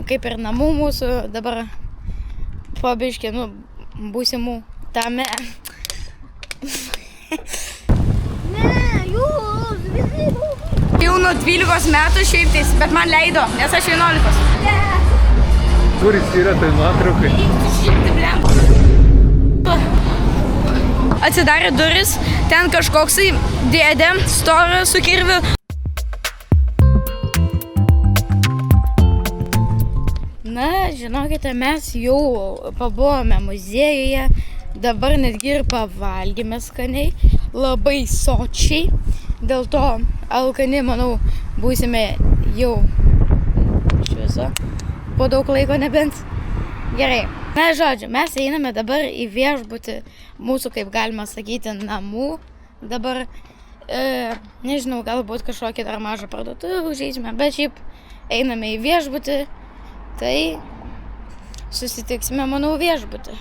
kaip ir namų mūsų dabar pabiškė, būsimų tame. Ne, jūs visi. Jau nuo 12 metų šiaiptais, bet man leido, nes aš 11. Kur jis yra tai nuotraukai? Atsidarė duris, ten kažkoksai dėdė stovi su kirviu. Na, žinokite, mes jau pabuvome muziejuje, dabar netgi ir pavalgėme skaniai, labai sočiai. Dėl to alkani, manau, būsime jau iš viso po daug laiko nebent. Gerai. Na, žodžiu, mes einame dabar į viešbutį mūsų, kaip galima sakyti, namų. Dabar, nežinau, galbūt kažkokį dar mažą parduotuvę užeisime, bet šiaip einame į viešbutį, tai susitiksime, manau, viešbutį.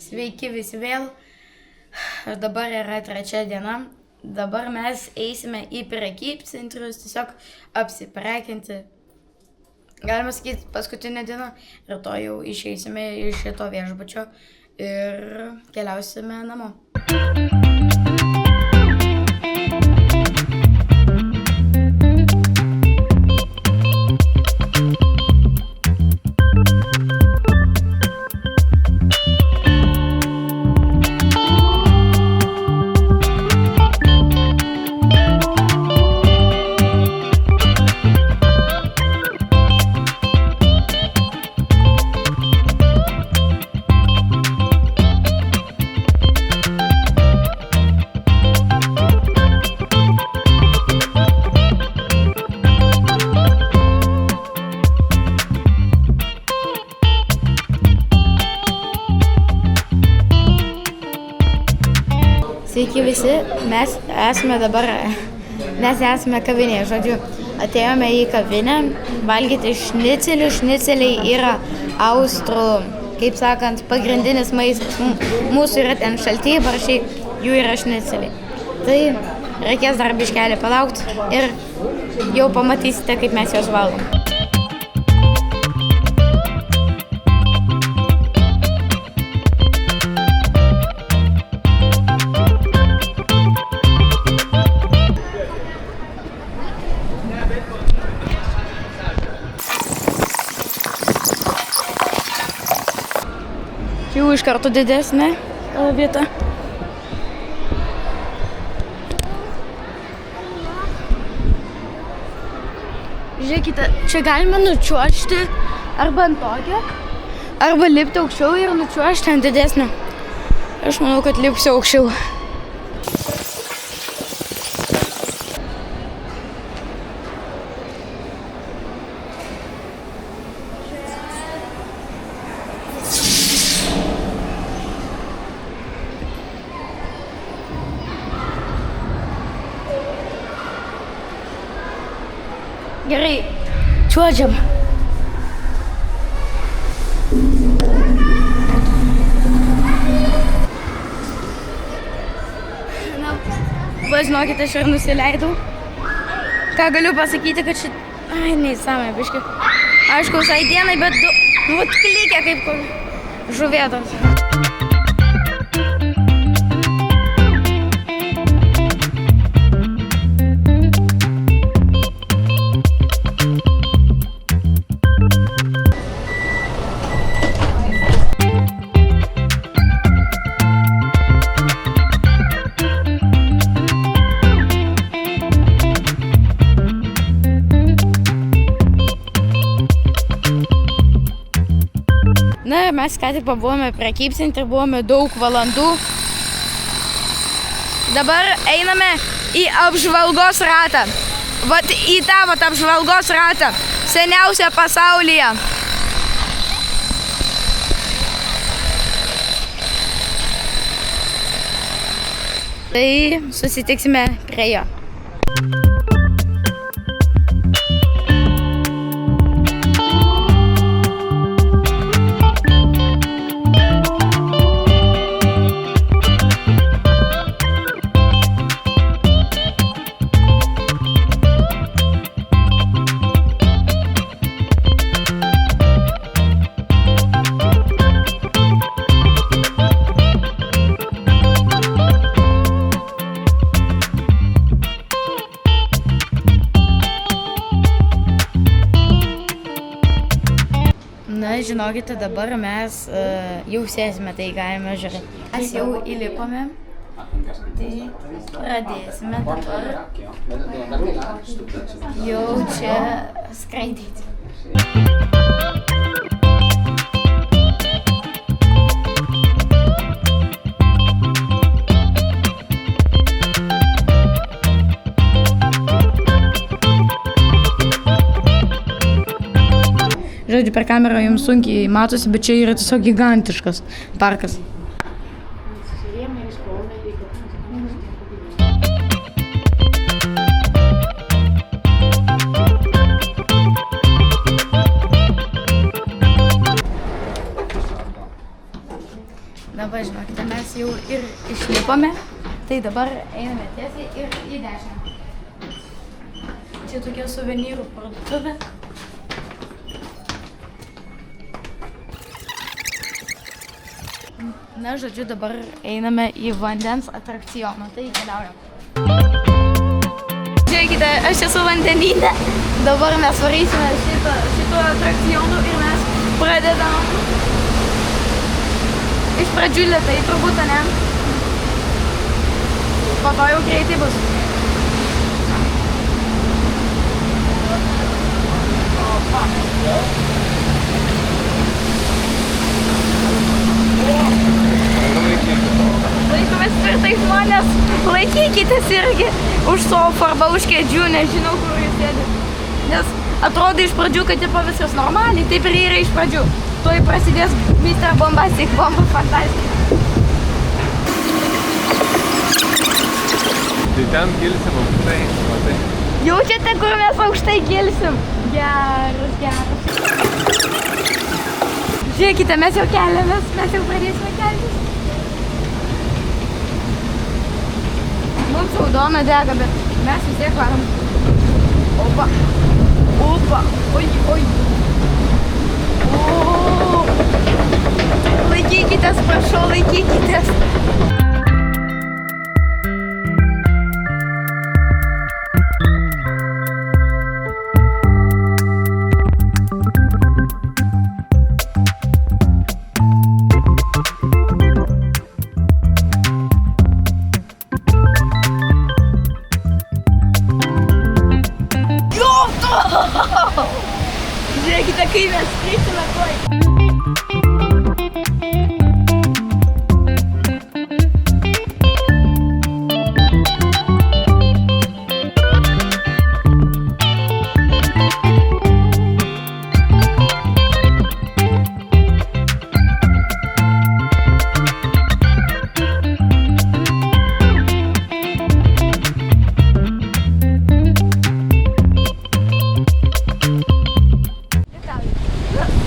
Sveiki visi vėl. Dabar yra 3 diena. Dabar mes eisime į prekybcentrius, tiesiog apsiprekinti. Galima sakyti, paskutinė diena. Rytoj jau išeisime iš šito viešbučio ir keliausime namo. Sveiki visi, mes esame kavinėje, žodžiu, atėjome į kavinę valgyti šnicelį. Šniceliai yra austrų, kaip sakant, pagrindinis maistas. Mūsų yra ten šaltieji barščiai, jų yra šniceliai. Tai reikės dar biškelį palaukti ir jau pamatysite, kaip mes juos valgom. Jau iš karto didesnė vieta. Žiūrėkite, čia galime nučiuožti arba ant tokio, arba lipti aukščiau ir nučiuožti ant didesnio. Aš manau, kad lipsiu aukščiau. Gerai, čiuožiam. Na, va žinokit, aš ir nusileidau. Ką galiu pasakyti, kad šit... Ai, neįsamai, biškai. Aišku, visai dienai, bet vat klikė kaip kur žuvėtos. Na, mes ką tik pabuvome prekybcentry, buvome daug valandų. Dabar einame į apžvalgos ratą. Vat į tą apžvalgos ratą. Seniausią pasaulyje. Tai susitiksime prie jo. Na, žinokite, dabar mes jau sėsime, tai galime žiūrėti. Mes jau įlipome, tai pradėsime dabar jau čia skraidyti. Žodžiu, per kamerą jums sunkiai matosi, bet čia yra tiesiog gigantiškas parkas. Dabar, žinokite, mes jau ir išlipome, tai dabar einame tiesiai ir į dešinę. Čia tokia suvenyrų parduotuvė. Na, žodžiu, dabar einame į vandens atrakcioną, tai keliaujam. Žiūrėkite, aš esu vandenyne, dabar mes varysime šito atrakcionų ir mes pradedam iš pradžių lėtai turbūt, ne? Po to jau greitai bus. Opa. Laikomės tvirtai žmonės, laikykitės irgi už sofų arba už kėdžių, nežinau, kur jūs sėdit. Nes atrodo iš pradžių, kad tipo viskas normaliai, taip ir yra iš pradžių. Tuoj prasidės Mr. Bombastic Bomba Fantastic. Tai ten kilsim aukštai, matai. Jaučiate, kur mes aukštai kilsim? Geras, geras. Žiūrėkite, mes jau keliamės, mes jau pradėsime keltis. Mums raudona dega, bet mes vis tiek varom. Opa, opa, oi, oi. O, laikykitės, prašau, laikykitės. Žiūrėkite, kai mes skriksime tuoj.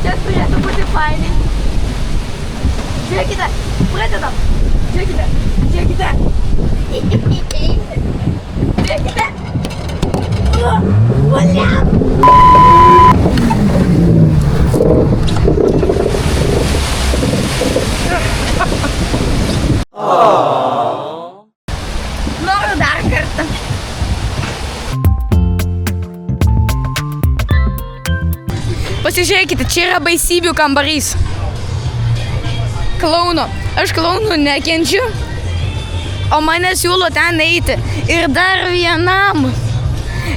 Čia turėtų būti Noriu dar kartą. Pasižiūrėkite, čia yra baisybių kambarys. Klauno. Aš klaunų nekenčiu, o mane siūlo ten eiti. Ir dar vienam.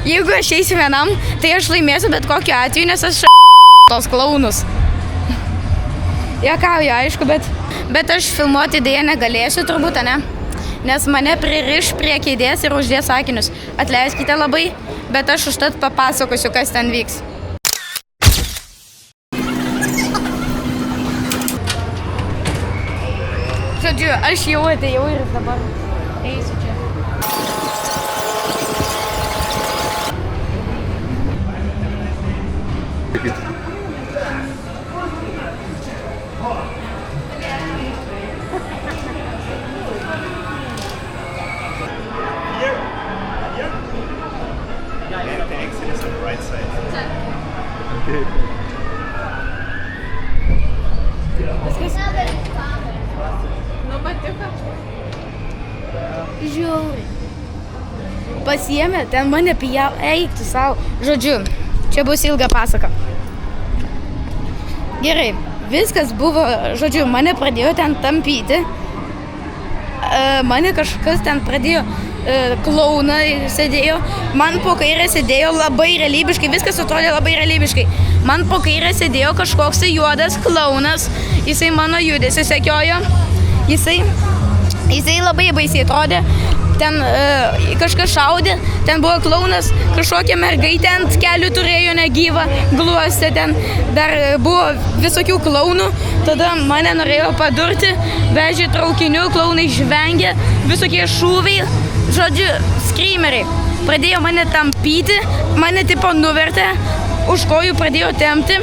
Jeigu aš eisiu vienam, tai aš laimėsiu bet kokiu atveju, nes aš tos klaunus. Juokauju, aišku, bet aš filmuoti dėja negalėsiu turbūt, ne? Nes mane pririš prie kėdės ir uždės sakinius. Atleiskite labai, bet aš užtat papasakosiu, kas ten vyks. Žodžiu, aš jau atėjau ir dabar eisiu čia. The exit is on the right side. Nu, patiko. Žiauriai. Pasiėmė, ten mane pijau, eik tu savo. Žodžiu, čia bus ilga pasaka. Gerai, viskas buvo, žodžiu, mane pradėjo ten tampyti. Mane kažkas ten pradėjo, klauną sėdėjo. Man po kairę sėdėjo labai realybiškai, viskas atrodė labai realybiškai. Man po kairę sėdėjo kažkoks juodas klaunas, jisai mano judesį sekiojo. Jisai labai baisiai atrodė, ten kažkas šaudė, ten buvo klaunas, kažkokia mergaitė ant kelių turėjo negyvą gluostę, ten dar buvo visokių klaunų, tada mane norėjo padurti, vežė traukiniu, klaunai žvengė, visokie šūviai, žodžiu, screameriai. Pradėjo mane tampyti, mane tipo nuvertė, už kojų pradėjo tempti.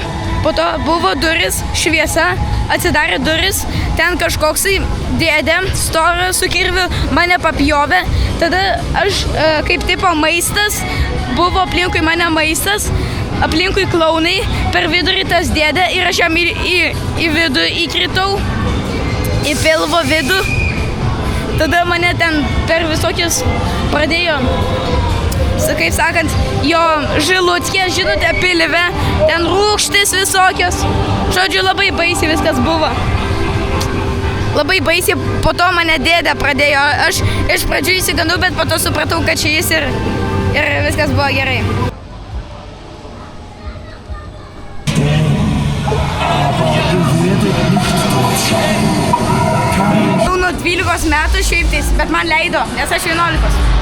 Po to buvo duris, šviesa, atsidarė duris, ten kažkoksai dėdė, storą su kirviu, mane papjovė. Tada aš kaip tipo maistas, buvo aplinkui mane maistas, aplinkui klaunai, per vidurį tas dėdė ir aš jam į vidų įkritau, į pilvo vidų. Tada mane ten per visokius pradėjo, kaip sakant, jo žilutkė, žinote, pilve, ten rūgštis visokios. Žodžiu, labai baisiai viskas buvo. Labai baisiai, po to mane dėdė pradėjo. Aš iš pradžių įsigandau, bet po to supratau, kad čia jis ir viskas buvo gerai. Jau nuo 12 metų šiaip tais, bet man leido, nes aš 11.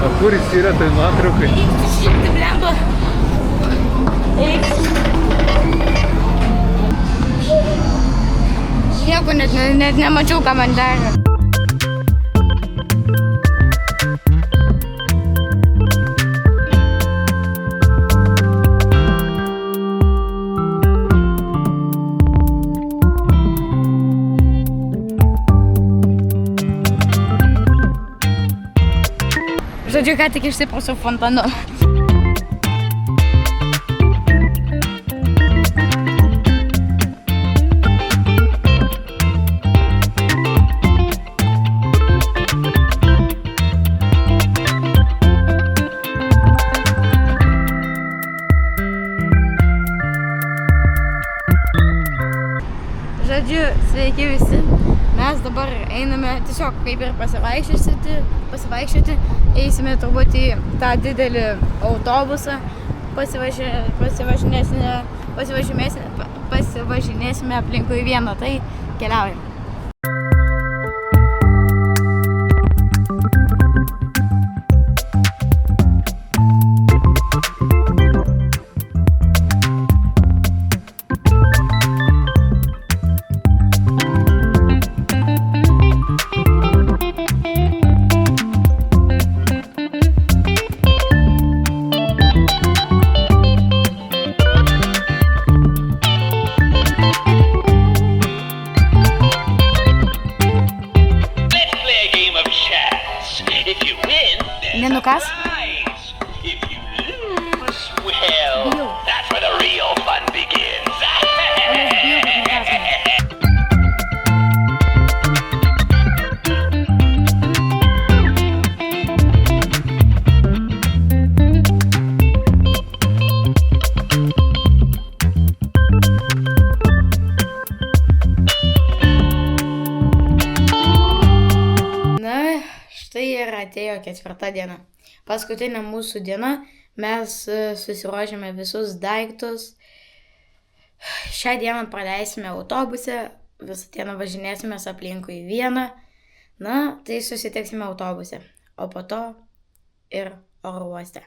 O kur jis yra toj nuotraukai? Šimti blemba. Eik. Nieko net nemačiau, ką man darė. Žodžiu, ką tik išsiprausiau fontanu. Žodžiu, sveiki visi. Mes dabar einame tiesiog kaip ir pasivaikščioti. Eisime turbūt į tą didelį autobusą. Pasivažinėsime aplinkui vieną, tai keliaujame. Kas? Nice. If you lose, well, that's where the real fun begins. Na, štai ir atėjo ketvirta diena. Paskutinė mūsų diena, mes susiruošėme visus daiktus. Šią dieną praleisime autobuse, visą dieną važinėsime aplinkui Vieną. Na, tai susitiksime autobuse, o po to ir oro uoste.